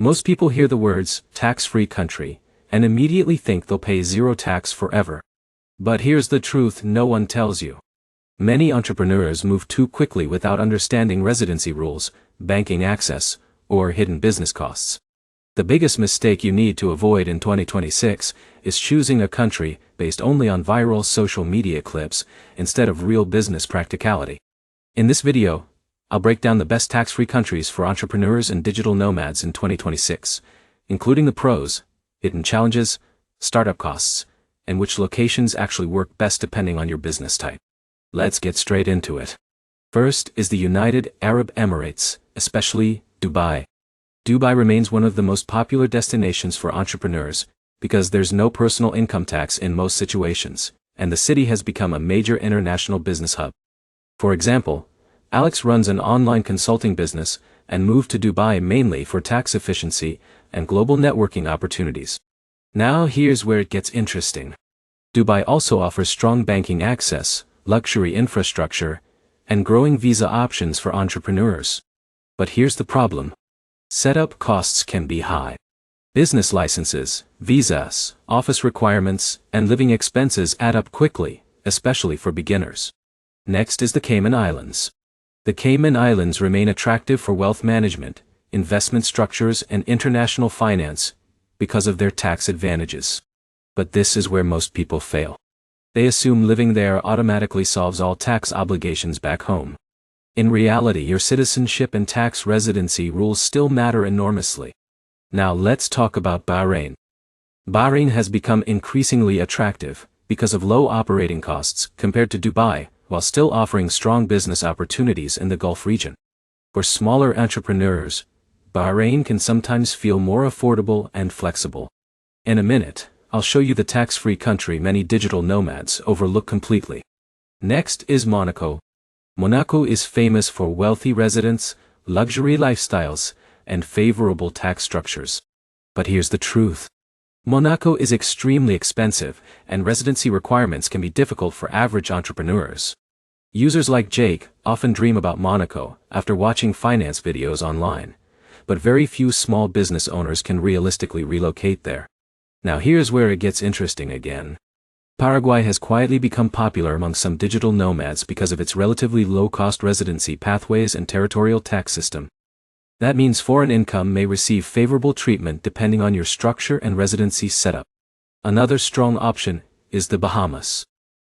Most people hear the words, tax-free country, and immediately think they'll pay zero tax forever. But here's the truth no one tells you. Many entrepreneurs move too quickly without understanding residency rules, banking access, or hidden business costs. The biggest mistake you need to avoid in 2026 is choosing a country based only on viral social media clips instead of real business practicality. In this video, I'll break down the best tax-free countries for entrepreneurs and digital nomads in 2026, including the pros, hidden challenges, startup costs, and which locations actually work best depending on your business type. Let's get straight into it. First is the United Arab Emirates, especially Dubai. Dubai remains one of the most popular destinations for entrepreneurs because there's no personal income tax in most situations, and the city has become a major international business hub. For example, Alex runs an online consulting business and moved to Dubai mainly for tax efficiency and global networking opportunities. Now here's where it gets interesting. Dubai also offers strong banking access, luxury infrastructure, and growing visa options for entrepreneurs. But here's the problem. Setup costs can be high. Business licenses, visas, office requirements, and living expenses add up quickly, especially for beginners. Next is the Cayman Islands. The Cayman Islands remain attractive for wealth management, investment structures, and international finance because of their tax advantages. But this is where most people fail. They assume living there automatically solves all tax obligations back home. In reality, your citizenship and tax residency rules still matter enormously. Now let's talk about Bahrain. Bahrain has become increasingly attractive because of low operating costs compared to Dubai, while still offering strong business opportunities in the Gulf region. For smaller entrepreneurs, Bahrain can sometimes feel more affordable and flexible. In a minute, I'll show you the tax-free country many digital nomads overlook completely. Next is Monaco. Monaco is famous for wealthy residents, luxury lifestyles, and favorable tax structures. But here's the truth. Monaco is extremely expensive, and residency requirements can be difficult for average entrepreneurs. Users like Jake often dream about Monaco after watching finance videos online, but very few small business owners can realistically relocate there. Now here's where it gets interesting again. Paraguay has quietly become popular among some digital nomads because of its relatively low-cost residency pathways and territorial tax system. That means foreign income may receive favorable treatment depending on your structure and residency setup. Another strong option is the Bahamas.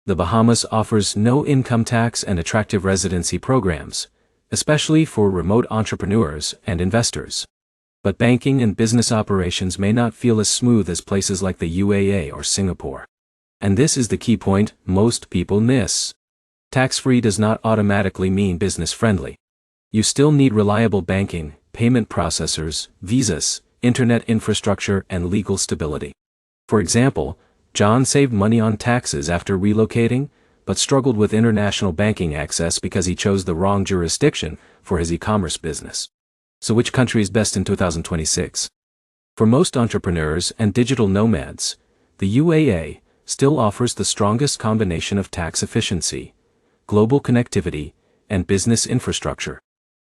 The Bahamas offers no income tax and attractive residency programs, especially for remote entrepreneurs and investors. But banking and business operations may not feel as smooth as places like the UAE or Singapore. And this is the key point most people miss. Tax-free does not automatically mean business-friendly. You still need reliable banking, payment processors, visas, internet infrastructure, and legal stability. For example, John saved money on taxes after relocating, but struggled with international banking access because he chose the wrong jurisdiction for his e-commerce business. So which country is best in 2026? For most entrepreneurs and digital nomads, the UAE still offers the strongest combination of tax efficiency, global connectivity, and business infrastructure.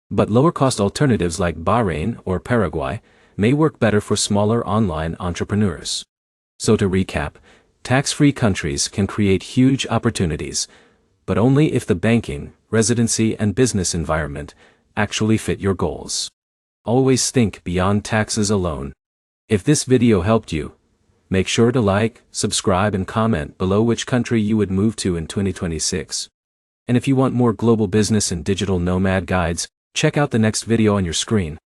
But lower-cost alternatives like Bahrain or Paraguay may work better for smaller online entrepreneurs. So to recap, tax-free countries can create huge opportunities, but only if the banking, residency, and business environment actually fit your goals. Always think beyond taxes alone. If this video helped you, make sure to like, subscribe, and comment below which country you would move to in 2026. And if you want more global business and digital nomad guides, check out the next video on your screen.